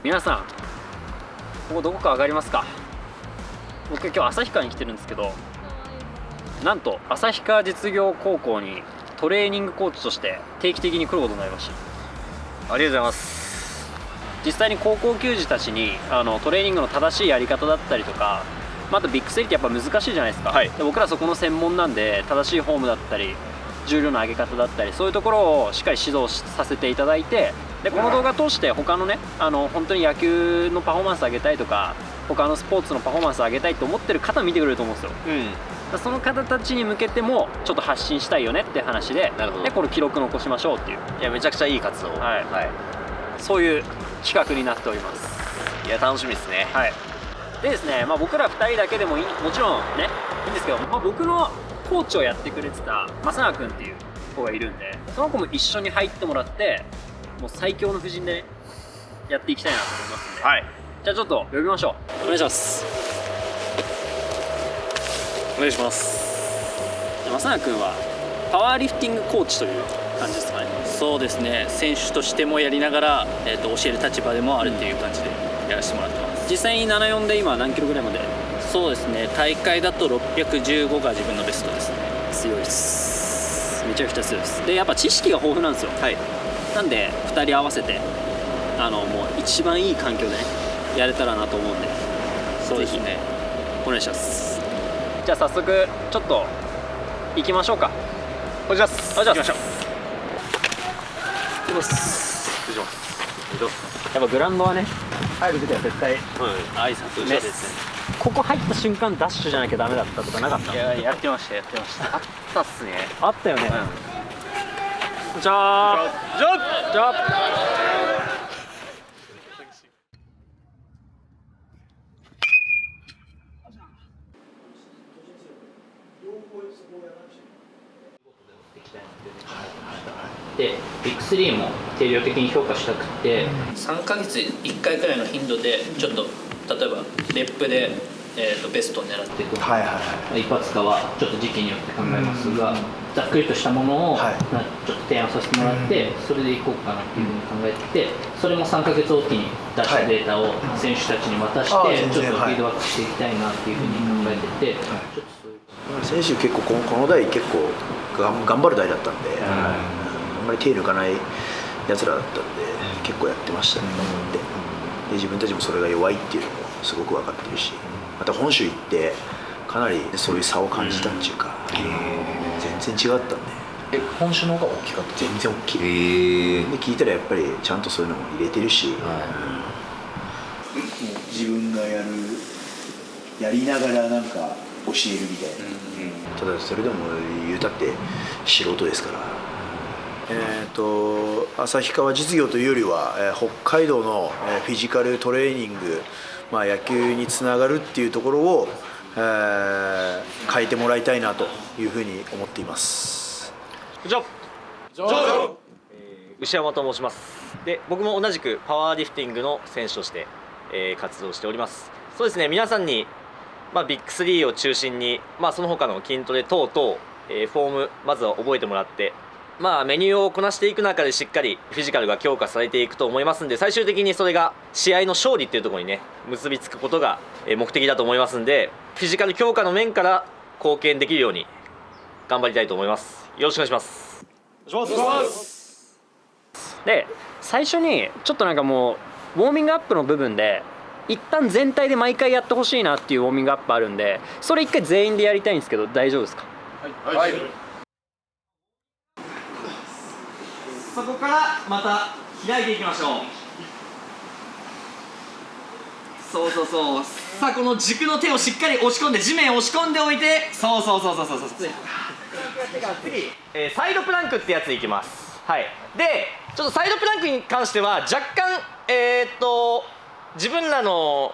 皆さん、ここどこか分かりますか？僕今日旭川に来てるんですけど、なんと旭川実業高校にトレーニングコーチとして定期的に来ることになりました。ありがとうございます。実際に高校球児たちにトレーニングの正しいやり方だったりとか、あとビッグスリーってやっぱ難しいじゃないですか、はい、で僕らそこの専門なんで、正しいフォームだったり重量の上げ方だったり、そういうところをしっかり指導させていただいて、でこの動画通して他のね本当に野球のパフォーマンス上げたいとか、他のスポーツのパフォーマンス上げたいと思ってる方見てくれると思うんですよ。その方たちに向けてもちょっと発信したいよねって話で、でこれ記録残しましょうっていう、いやめちゃくちゃいい活動、はい、そういう企画になっております。いや楽しみですね。はい。でですね、僕ら2人だけでももちろんねいいんですけど、僕のコーチをやってくれてた正永君っていう子がいるんで、その子も一緒に入ってもらって、もう最強の布陣でねやっていきたいなと思いますんで、はい、じゃあちょっと呼びましょう。お願いします。お願いします。正永君はパワーリフティングコーチという感じですかね。そうですね、選手としてもやりながら、教える立場でもあるっていう感じでやらせてもらってます。実際に74で今何キロぐらいまで？そうですね、大会だと615が自分のベストですね。強いです。めちゃくちゃ強いです。でやっぱ知識が豊富なんですよ。はい。なんで2人合わせてもう一番いい環境でねやれたらなと思うんで、そうですね、お願いします。じゃあ早速ちょっと行きましょうか。お願いします。行きましょう。行きます。やっぱグラウンドはね入る時は絶対挨拶ね、ここ入った瞬間ダッシュじゃなきゃダメだったとかなかった？いややってました。あったっすね。あったよね。じゃあでビッグ3も定量的に評価したくて、3ヶ月1回くらいの頻度でちょっと例えばレップで、ベストを狙っていく、一発かはちょっと時期によって考えますが、ざっくりとしたものを、ちょっと提案させてもらって、それでいこうかなっていうふうに考えてて、それも3ヶ月おきに出したデータを選手たちに渡して、ちょっとフィードバックしていきたいなっていうふうに考えてて、ちょっとそういう選手結構この代結構頑張る代だったんで、あんまり手抜かないやつらだったんで、結構やってましたね。で自分たちもそれが弱いっていうのもすごく分かってるし、また本州行ってかなりそういう差を感じたっていうか、全然違ったんで。本州の方が大きかった。全然大きい。で聞いたらやっぱりちゃんとそういうのも入れてるし、自分がやりながらなんか教えるみたいな、ただそれでも言うたって素人ですから。旭川実業というよりは、北海道の、フィジカルトレーニング、野球につながるっていうところを、変えてもらいたいなというふうに思っています。牛山と申します。で僕も同じくパワーリフティングの選手として、活動しております。そうですね、皆さんに、ビッグ3を中心に、その他の筋トレ等々、フォームまずは覚えてもらって、メニューをこなしていく中でしっかりフィジカルが強化されていくと思いますんで、最終的にそれが試合の勝利っていうところにね結びつくことが目的だと思いますんで、フィジカル強化の面から貢献できるように頑張りたいと思います。よろしくお願いします。で最初にちょっともうウォーミングアップの部分で一旦全体で毎回やってほしいなっていうウォーミングアップあるんで、それ一回全員でやりたいんですけど大丈夫ですか？はい。そこからまた開いていきましょう。そうさあこの軸の手をしっかり押し込んで地面を押し込んでおいて、そう次、サイドプランクってやついきます。はい。でちょっとサイドプランクに関しては若干自分らの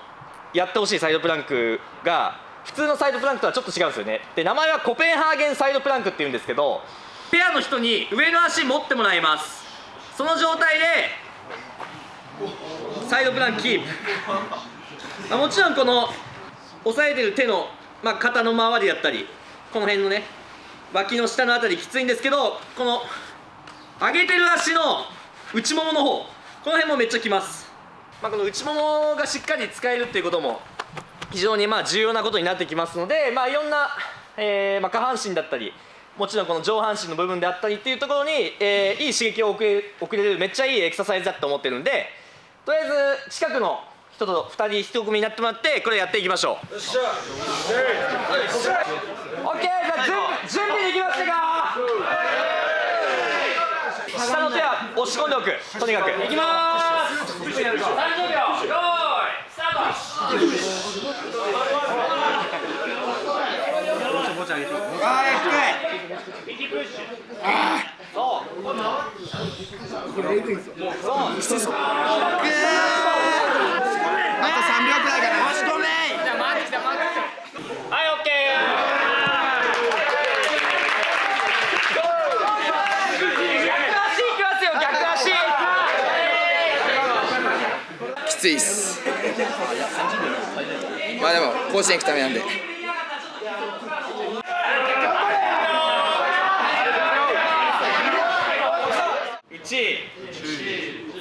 やってほしいサイドプランクが普通のサイドプランクとはちょっと違うんですよね。で名前はコペンハーゲンサイドプランクっていうんですけど、ペアの人に上の足持ってもらいます。その状態でサイドプランクキープ。もちろんこの押さえてる手の、肩の周りだったりこの辺のね脇の下のあたりきついんですけど、この上げてる足の内ももの方、この辺もめっちゃきます。この内ももがしっかり使えるっていうことも非常に重要なことになってきますので、いろんな、下半身だったりもちろんこの上半身の部分であったりっていうところに、いい刺激を送れるめっちゃいいエクササイズだと思ってるんで、とりあえず近くの人と2人1組になってもらってこれやっていきましょう。よっしゃ OK。 じゃあ準備できましたか？下の手は押し込んでおく。とにかくいきまーす。30秒用意スタート。これえぐいんですよ。きついぞ。あと3秒くらいかな。押し込め。はい、オッケー。きついっす。まあでも甲子園行くためなんで。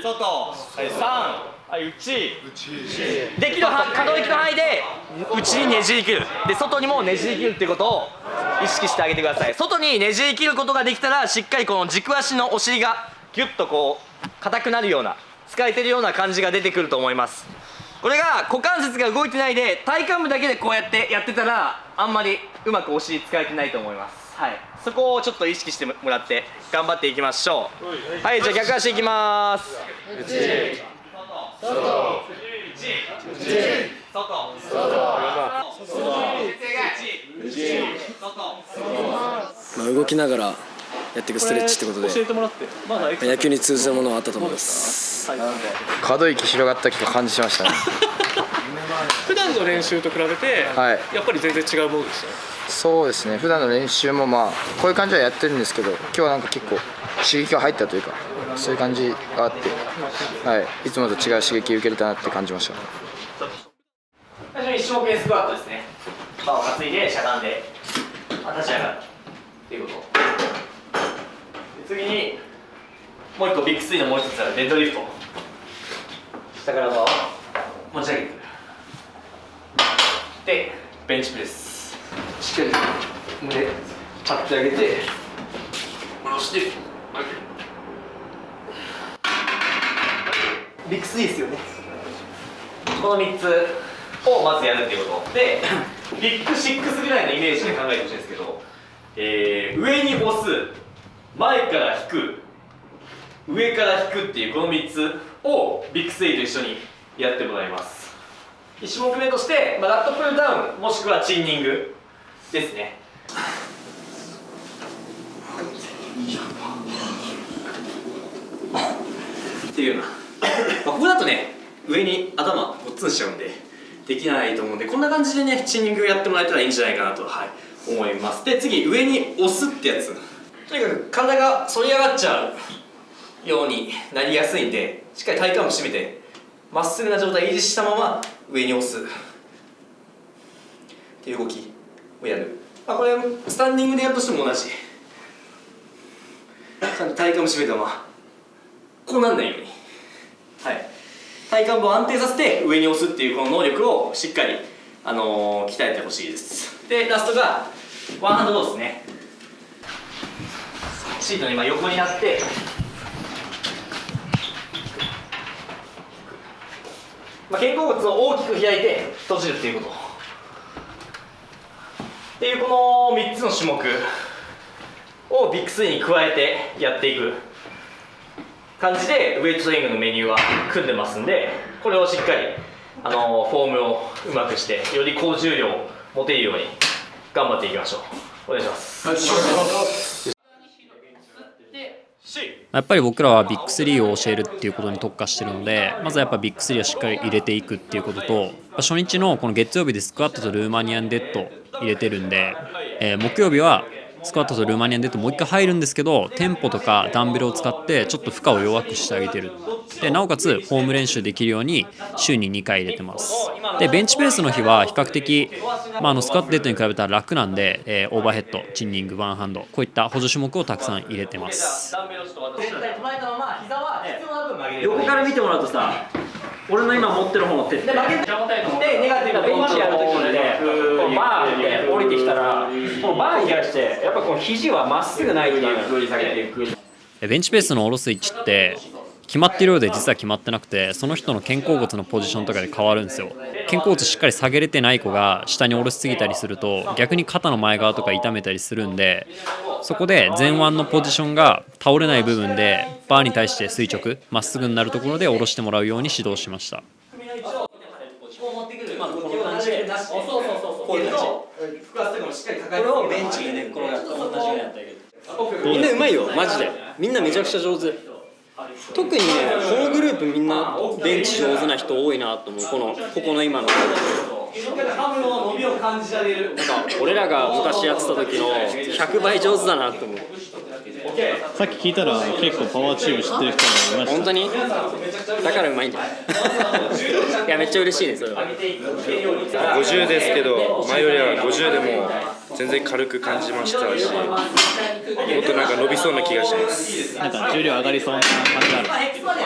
外、3、内、できる可動域の範囲で内にねじり切る、で外にもねじり切るっていうことを意識してあげてください。外にねじり切ることができたらしっかりこの軸足のお尻がギュッとこう硬くなるような、使えてるような感じが出てくると思います。これが股関節が動いてないで体幹部だけでこうやってやってたらあんまりうまくお尻使えてないと思います。はい、そこをちょっと意識してもらって頑張っていきましょう。はい、じゃあ逆足いきまーす。動きながらやっていくストレッチってことで野球に通じるものはあったと思います。可動域広がった感じしましたね。普段の練習と比べて、やっぱり全然違うものですよ。そうですね、普段の練習もこういう感じはやってるんですけど、今日はなんか結構刺激が入ったというか、そういう感じがあって、いつもと違う刺激を受けれたなって感じました。最初に1種目目スクワットですね。バーを担いでしゃがんで立ち上がるっていうこと。次にもう1個ビッグスリーのもう1つあるデッドリフト。下からバーを持ち上げてくる。でベンチプレス。しっかり胸張ってあげて下ろしてビッグスリーですよね。この3つをまずやるっていうことで、ビッグ6ぐらいのイメージで考えてほしいんですけど、上に押す、前から引く、上から引くっていうこの3つをビッグ3と一緒にやってもらいます。1種目目として、ラットプルダウンもしくはチンニングですね。っていうような、ここだとね上に頭ごっつんしちゃうんでできないと思うんで、こんな感じでねチンニングやってもらえたらいいんじゃないかなと、思います。で次上に押すってやつ、とにかく体が反り上がっちゃうようになりやすいんで、しっかり体幹を締めてまっすぐな状態を維持したまま上に押すっていう動きをやる。これスタンディングでやるとしても同じ。ちゃんと体幹を締めたままこうなんないように、体幹部を安定させて上に押すっていうこの能力をしっかり、鍛えてほしいです。でラストがワンハンドローですね。シートの今横になって肩甲骨を大きく開いて閉じるっていうことっていう、この3つの種目をビッグ3に加えてやっていく感じでウェイトトレーニングのメニューは組んでますんで、これをしっかりフォームをうまくしてより高重量を持てるように頑張っていきましょう。お願いします。やっぱり僕らはビッグ3を教えるっていうことに特化してるので、まずはやっぱビッグ3をしっかり入れていくっていうことと、初日のこの月曜日でスクワットとルーマニアンデッド入れてるんで、木曜日はスクワットとルーマニアンデッドもう一回入るんですけど、テンポとかダンベルを使ってちょっと負荷を弱くしてあげてる。でなおかつフォーム練習できるように週に2回入れてます。でベンチプレスの日は比較的、スクワットデッドに比べたら楽なんで、オーバーヘッド、チンニング、ワンハンド、こういった補助種目をたくさん入れてます。横から見てもらうとさ、俺の今持ってる方の手ってでネガティブベンチやるときにねこのバーで降りてきたらこのバーに対してやっぱこの肘はまっすぐないとベンチプレスの下ろす位置って決まってるようで実は決まってなくて、その人の肩甲骨のポジションとかで変わるんですよ。肩甲骨しっかり下げれてない子が下に下ろしすぎたりすると逆に肩の前側とか痛めたりするんで、そこで前腕のポジションが倒れない部分でバーに対して垂直まっすぐになるところで下ろしてもらうように指導しました。みんなうまいよマジで。みんなめちゃくちゃ上手。特にねこのグループみんなベンチ上手な人多いなと思う。ここの今のなんか俺らが昔やってた時の100倍上手だなと思う。さっき聞いたら結構パワーチーム知ってる人もいました。本当に？だからうまいんだよいやめっちゃ嬉しいねそれは。50ですけど前よりは50でも全然軽く感じましたし、もっとなんか伸びそうな気がします。なんか重量上がりそうな感じあ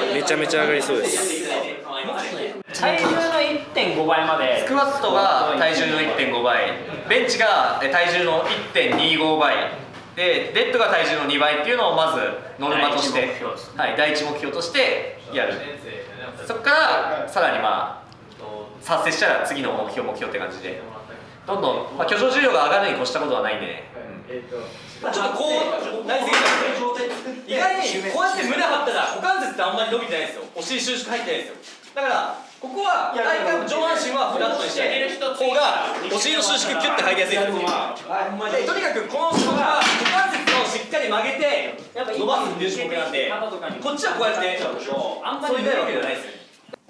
る？めちゃめちゃ上がりそうです。体重の 1.5 倍までスクワットが体重の 1.5 倍、ベンチが体重の 1.25 倍で、デッドが体重の2倍っていうのをまずノルマとして、第一目標としてやる。そこからさらに達成したら次の目標って感じでどんどん、挙上重量が上がるに越したことはないんでね。ちょっとこうなりすぎたんで、意外にこうやって胸張ったら股関節ってあんまり伸びてないんですよ。お尻収縮入ってないんですよ。だからここは体幹上半身はフラットにして方がお尻の収縮キュッて入りやすいんですよ。でとにかくこの種目は股関節をしっかり曲げて伸ばすっていう種目なんで、こっちはこうやってそういうわけじゃないですよ。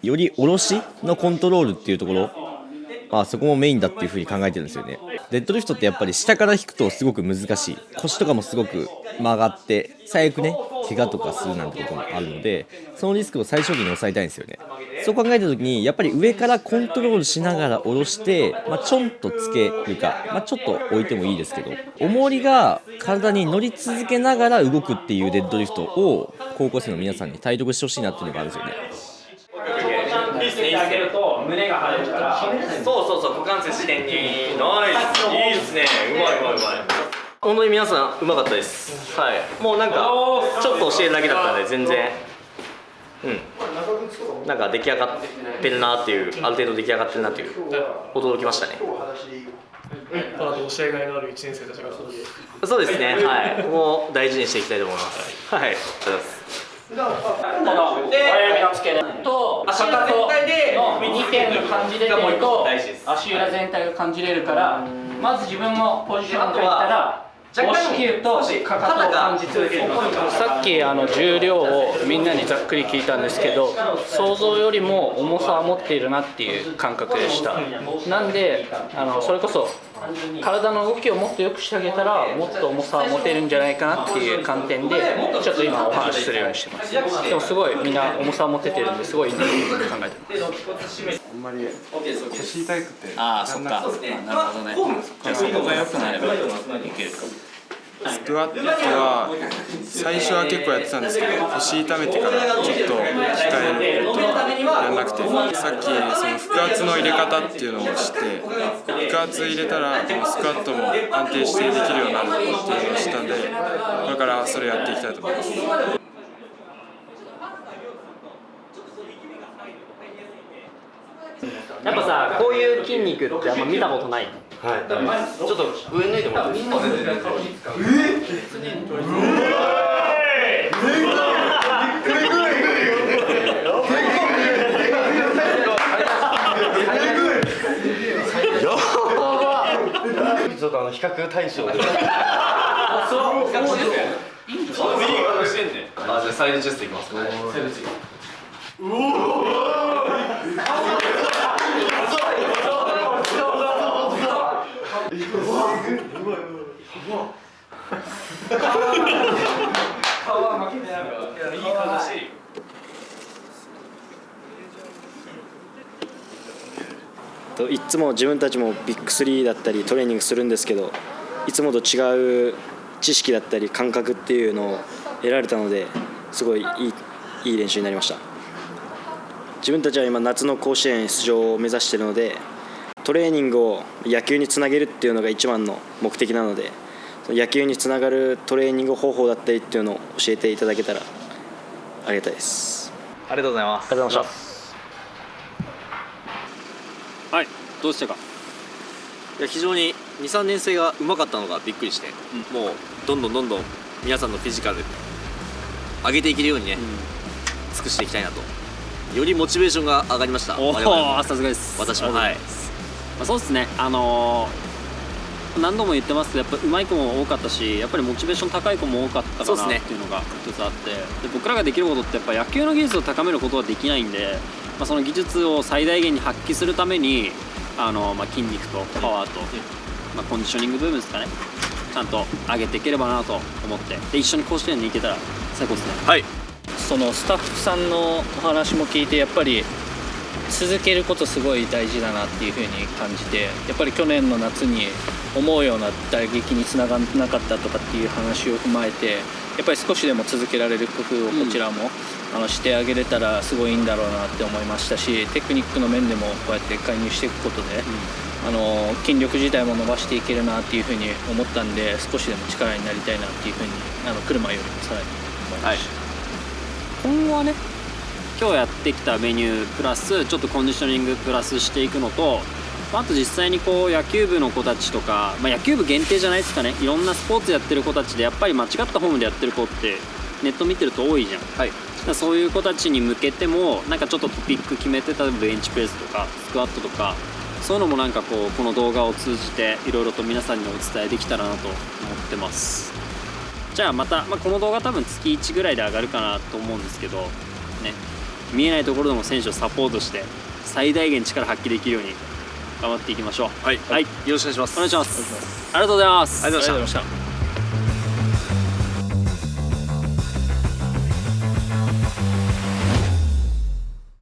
より下ろしのコントロールっていうところ、そこもメインだっていう風に考えてるんですよね。デッドリフトってやっぱり下から引くとすごく難しい、腰とかもすごく曲がって最悪ね怪我とかするなんてこともあるので、そのリスクを最小限に抑えたいんですよね。そう考えた時にやっぱり上からコントロールしながら下ろして、ちょんとつけるか、ちょっと置いてもいいですけど、重りが体に乗り続けながら動くっていうデッドリフトを高校生の皆さんに体得してほしいなっていうのがあるんですよね。上げると胸が張れるから、そう股関節支点にナイス、いいですね。うまい本当に皆さんうまかったです。もうなんかちょっと教えるだけだったので全然なんか出来上がってるなっていう、ある程度出来上がってるなっていう驚きましたね。教えがいのある1年生たちがそうですね、ここを大事にしていきたいと思います。ありがとうございます。この親指の付け根と足裏全体で2点感じれると足裏全体が感じれるから、まず自分のポジションに入ったら押し切るとかかとを感じ続ける。さっき重量をみんなにざっくり聞いたんですけど、想像よりも重さは持っているなっていう感覚でした。なんでそれこそ体の動きをもっと良くしてあげたらもっと重さは持てるんじゃないかなっていう観点でちょっと今お話しするようにしてます。でもすごいみんな重さを持ててるんですごいいいなと考えてます。あんまり腰痛いくて、そっか、なるほどね。じゃあそこが良くなればいけるかも。スクワットは最初は結構やってたんですけど、腰痛めてからちょっと控えるとやんなくて、さっきその腹圧の入れ方っていうのを知って、腹圧入れたらスクワットも安定してできるようになるっていうのを知ったんで、これからそれやっていきたいと思います。やっぱさ、こういう筋肉ってあんま見たことない。ちょっと上抜いてもらっていいですか？ちょっと比較対象で。じゃあサイドチェストいきますか。いつも自分たちもビッグ3だったりトレーニングするんですけど、いつもと違う知識だったり感覚っていうのを得られたので、すごいいい練習になりました。自分たちは今夏の甲子園出場を目指しているので、トレーニングを野球につなげるっていうのが一番の目的なので、野球につながるトレーニング方法だったりっていうのを教えていただけたらありがたいです。ありがとうございます。ありがとうございました。はい、どうしたか。いや非常に 2,3 年生がうまかったのがびっくりして、もうどんどん皆さんのフィジカル上げていけるようにね、尽くしていきたいなと、よりモチベーションが上がりました。おお、さすがです。私もはい、そうですね、何度も言ってますけど、やっぱ上手い子も多かったし、やっぱりモチベーション高い子も多かったかなっていうのが一つあって、で僕らができることってやっぱ野球の技術を高めることはできないんで、その技術を最大限に発揮するために筋肉とパワーと、コンディショニング部分ですかね、ちゃんと上げていければなと思って、で一緒に甲子園に行けたら最高ですね。はい、そのスタッフさんのお話も聞いて、やっぱり続けることすごい大事だなっていう風に感じて、やっぱり去年の夏に思うような打撃につながらなかったとかっていう話を踏まえて、やっぱり少しでも続けられる工夫をこちらも、してあげれたらすごいいいんだろうなって思いましたし、テクニックの面でもこうやって介入していくことで、筋力自体も伸ばしていけるなっていう風に思ったんで、少しでも力になりたいなっていう風に来る前よりもさらに思いました。今後はね、今日やってきたメニュープラスちょっとコンディショニングプラスしていくのと、あと実際にこう野球部の子たちとか、野球部限定じゃないですかね、いろんなスポーツやってる子たちでやっぱり間違ったフォームでやってる子ってネット見てると多いじゃん。はい、そういう子たちに向けてもちょっとトピック決めてたベンチプレスとかスクワットとか、そういうのもこの動画を通じていろいろと皆さんにお伝えできたらなと思ってます。じゃあまた、この動画多分月1ぐらいで上がるかなと思うんですけどね、見えないところでも選手をサポートして最大限力発揮できるように頑張っていきましょう。はい、よろしくお願いします。お願いします。ありがとうございます。ありがとうございました。